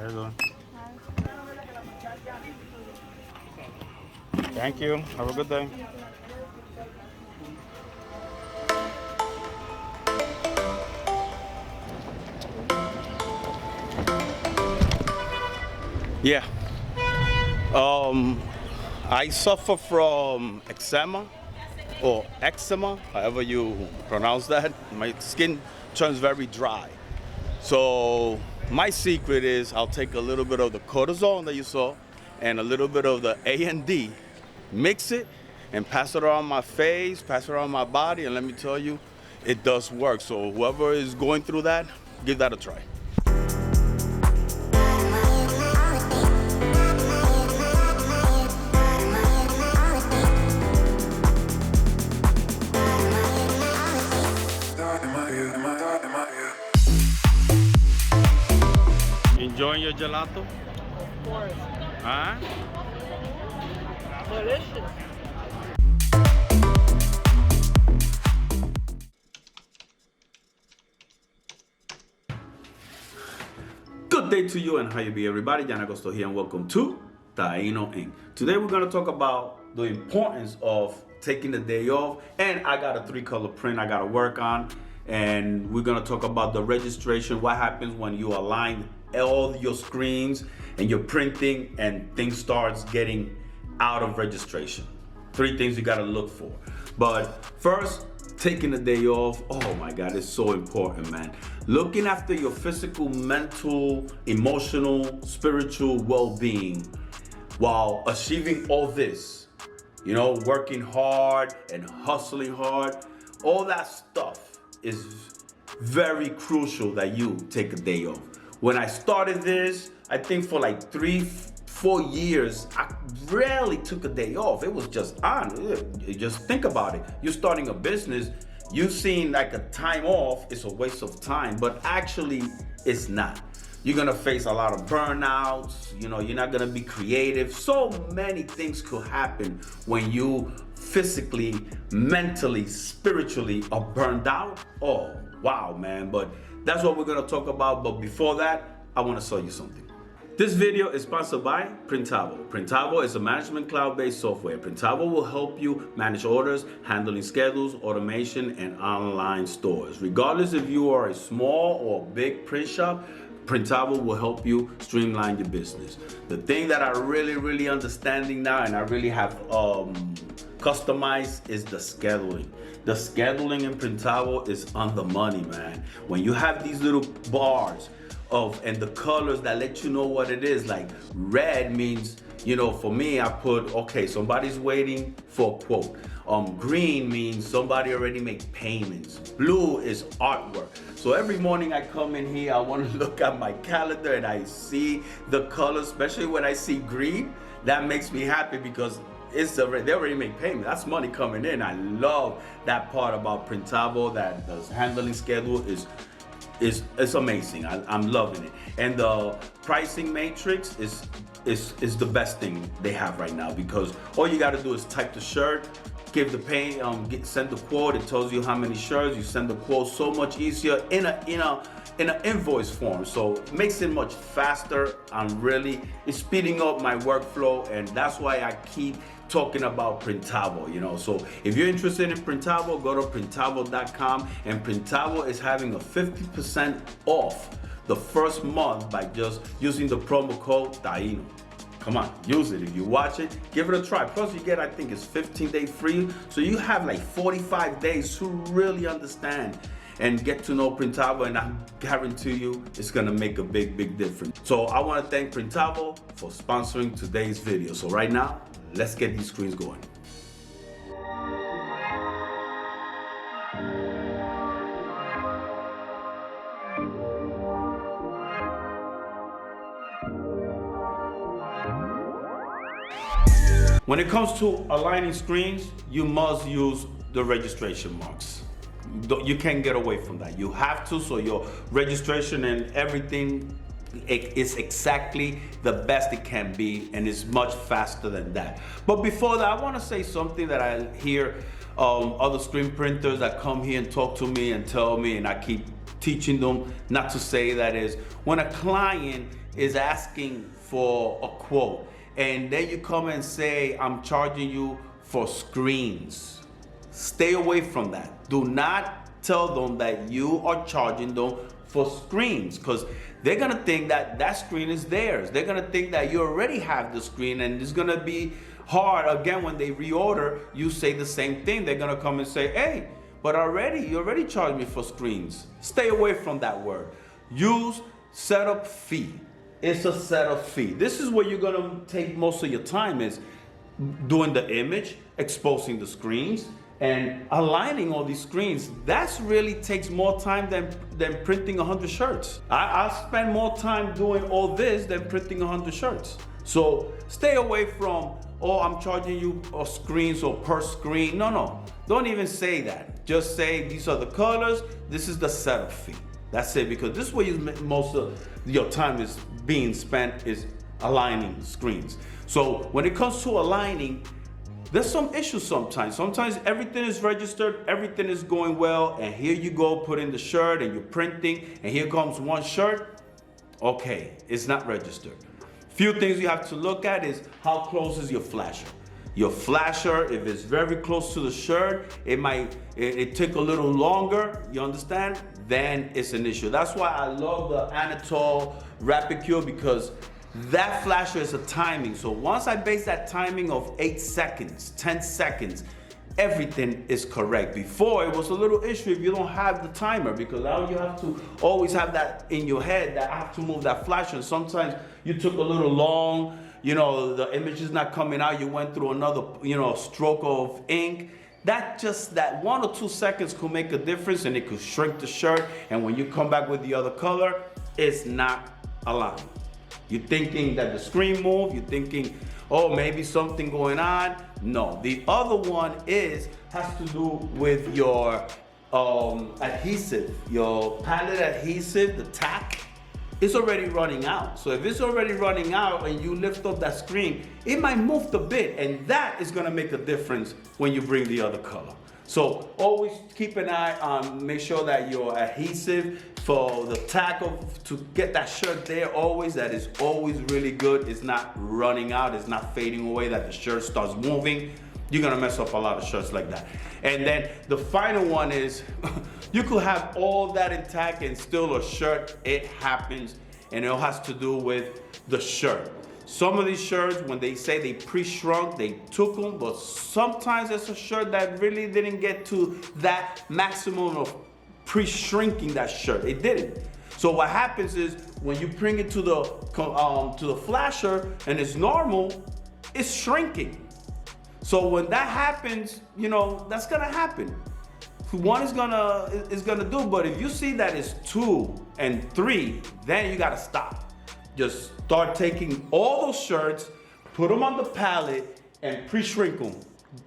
How you doing? Thank you. Have a good day. Yeah. I suffer from eczema, however you pronounce that. My skin turns very dry. So my secret is I'll take a little bit of the cortisone that you saw and a little bit of the A&D, mix it and pass it around my face, pass it around my body, and let me tell you, it does work. So whoever is going through that, give that a try. Enjoying your gelato? Of course. Huh? Delicious. Good day to you and how you be, everybody. Jan Agosto here and welcome to Taino Inc. Today we're going to talk about the importance of taking the day off, and I got a 3-color print I got to work on, and we're going to talk about the registration, what happens when you align all your screens and you're printing and things starts getting out of registration. 3 things you got to look for. But first, taking the day off, oh my God, it's so important, man. Looking after your physical, mental, emotional, spiritual well-being while achieving all this, you know, working hard and hustling hard, all that stuff is very crucial that you take a day off. When I started this, I think for like 3-4 years, I rarely took a day off. It was just on. Just think about it. You're starting a business, you seeing like a time off, it's a waste of time, but actually it's not. You're gonna face a lot of burnouts, you know, you're not gonna be creative. So many things could happen when you physically, mentally, spiritually are burned out. Oh, wow, man, but that's what we're gonna talk about. But before that, I wanna show you something. This video is sponsored by Printavo. Printavo is a management cloud-based software. Printavo will help you manage orders, handling schedules, automation, and online stores. Regardless if you are a small or big print shop, Printavo will help you streamline your business. The thing that I really understanding now, and I really have customized, is the scheduling. The scheduling in Printavo is on the money, man. When you have these little bars and the colors that let you know what it is, like red means, you know, for me, I put, okay, somebody's waiting for a quote. Green means somebody already made payments. Blue is artwork. So every morning I come in here, I want to look at my calendar and I see the colors, especially when I see green. That makes me happy because they already made payment. That's money coming in. I love that part about Printable, that the handling schedule is amazing. I'm loving it. And the pricing matrix is the best thing they have right now, because all you got to do is type the shirt, give the pay, send the quote. It tells you how many shirts. You send the quote so much easier in an invoice form. So it makes it much faster. It's speeding up my workflow, and that's why I keep talking about Printable, you know. So if you're interested in Printable, go to printable.com, and Printable is having a 50% off the first month by just using the promo code Taino. Come on, use it. If you watch it, give it a try. Plus you get, I think it's 15-day free. So you have like 45 days to really understand and get to know Printable, and I guarantee you it's gonna make a big difference. So I wanna thank Printable for sponsoring today's video. So right now, let's get these screens going. When it comes to aligning screens, you must use the registration marks. You can't get away from that. You have to, so your registration and everything is exactly the best it can be, and it's much faster than that. But before that, I want to say something that I hear other screen printers that come here and talk to me and tell me, and I keep teaching them not to say, that is, when a client is asking for a quote, and then you come and say, I'm charging you for screens. Stay away from that. Do not tell them that you are charging them for screens, because they're gonna think that that screen is theirs. They're gonna think that you already have the screen, and it's gonna be hard again when they reorder. You say the same thing. They're gonna come and say, hey, but you already charged me for screens. Stay away from that word. Use setup fee. It's a setup fee. This is where you're gonna take most of your time, is doing the image, exposing the screens, and aligning all these screens. That's really takes more time than printing 100 shirts. I spend more time doing all this than printing 100 shirts. So stay away from, oh, I'm charging you screens or per screen. No, don't even say that. Just say, these are the colors, this is the setup fee. That's it, because this is where most of your time is being spent, is aligning screens. So when it comes to aligning, there's some issues sometimes. Sometimes everything is registered, everything is going well, and here you go, put in the shirt and you're printing, and here comes one shirt. Okay, it's not registered. Few things you have to look at is how close is your flasher. Your flasher, if it's very close to the shirt, it take a little longer, you understand? Then it's an issue. That's why I love the Anatol Rapid Cure, because that flasher is a timing. So once I base that timing of 8 seconds, 10 seconds, everything is correct. Before, it was a little issue if you don't have the timer, because now you have to always have that in your head that I have to move that flasher. And sometimes you took a little long, the image is not coming out, you went through another, stroke of ink. That 1 or 2 seconds could make a difference, and it could shrink the shirt. And when you come back with the other color, it's not aligned. You're thinking that the screen moved, you're thinking, oh, maybe something going on. No, the other one has to do with your adhesive, your palette adhesive, the tack. It's already running out. So if it's already running out and you lift up that screen, it might move a bit, and that is gonna make a difference when you bring the other color. So always keep an eye on, make sure that your adhesive for the tack to get that shirt there that is always really good. It's not running out, it's not fading away, that the shirt starts moving. You're gonna mess up a lot of shirts like that. And then the final one is, you could have all that intact and still a shirt. It happens, and it has to do with the shirt. Some of these shirts, when they say they pre-shrunk, they took them, but sometimes it's a shirt that really didn't get to that maximum of pre-shrinking that shirt. It didn't. So what happens is, when you bring it to the flasher and it's normal, it's shrinking. So when that happens, that's gonna happen. One is gonna do, but if you see that it's 2 and 3, then you gotta stop. Just start taking all those shirts, put them on the pallet, and pre-shrink them,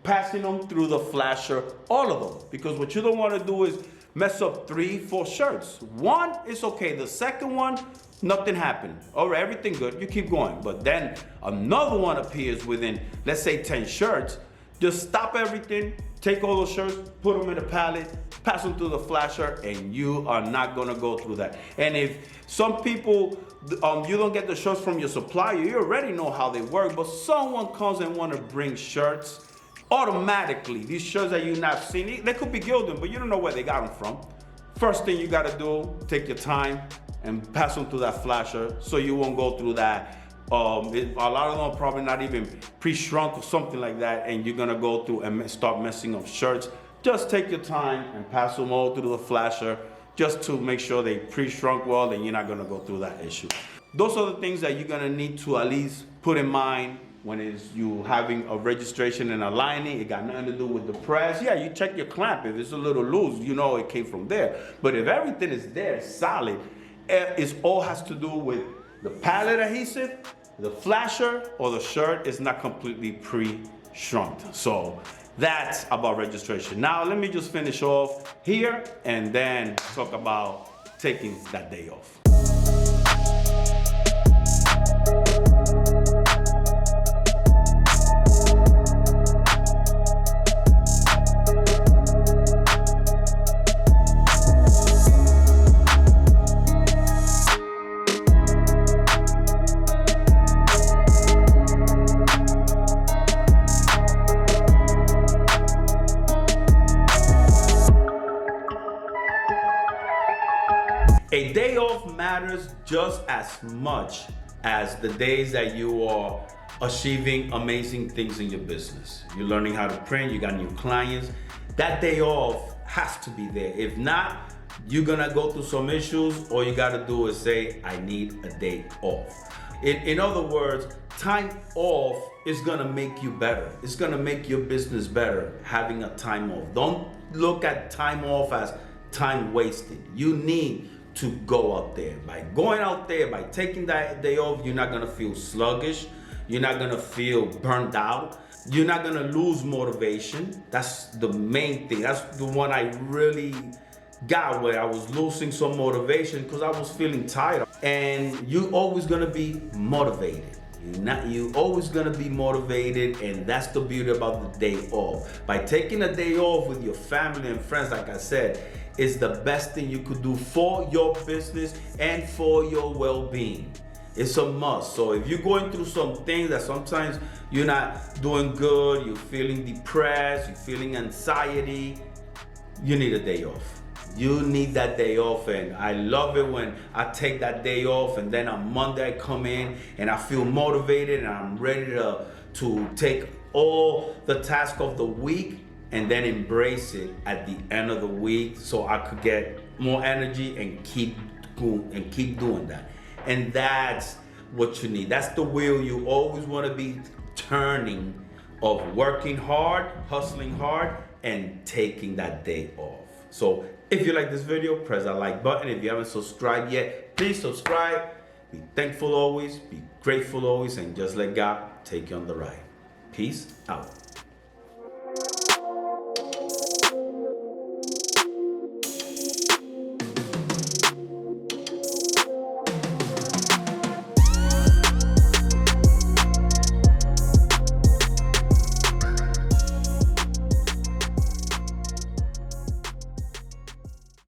passing them through the flasher, all of them. Because what you don't want to do is mess up 3, 4 shirts. One is okay. The second one, nothing happened. All right, everything good. You keep going. But then another one appears within, let's say, 10 shirts. Just stop everything, take all those shirts, put them in the pallet, pass them through the flasher, and you are not gonna go through that. And if some people, you don't get the shirts from your supplier, you already know how they work, but someone comes and wanna bring shirts, automatically, these shirts that you've not seen, they could be Gildan, but you don't know where they got them from. First thing you gotta do, take your time and pass them through that flasher so you won't go through that. A lot of them are probably not even pre-shrunk or something like that, and you're gonna go through and start messing up shirts. Just take your time and pass them all through the flasher just to make sure they pre-shrunk well, and you're not gonna go through that issue. Those are the things that you're gonna need to at least put in mind when you having a registration and aligning. It got nothing to do with the press. Yeah, you check your clamp. If it's a little loose, it came from there. But if everything is there, solid, it all has to do with the palette adhesive, the flasher, or the shirt is not completely pre-shrunk. So that's about registration. Now let me just finish off here and then talk about taking that day off. A day off matters just as much as the days that you are achieving amazing things in your business. You're learning how to print, you got new clients. That day off has to be there. If not, you're gonna go through some issues. All you gotta do is say, I need a day off. In other words, time off is gonna make you better. It's gonna make your business better having a time off. Don't look at time off as time wasted. You need to go out there. By going out there, by taking that day off, you're not gonna feel sluggish. You're not gonna feel burned out. You're not gonna lose motivation. That's the main thing. That's the one I really got, where I was losing some motivation because I was feeling tired. And you always gonna be motivated. You always gonna be motivated, and that's the beauty about the day off. By taking a day off with your family and friends, like I said, is the best thing you could do for your business and for your well-being. It's a must. So if you're going through some things that sometimes you're not doing good, you're feeling depressed, you're feeling anxiety, you need a day off. You need that day off, and I love it when I take that day off, and then on Monday I come in and I feel motivated and I'm ready to take all the tasks of the week and then embrace it at the end of the week, so I could get more energy and keep doing that. And that's what you need. That's the wheel you always want to be turning, of working hard, hustling hard, and taking that day off. So if you like this video, press that like button. If you haven't subscribed yet, please subscribe. Be thankful always, be grateful always, and just let God take you on the ride. Peace out.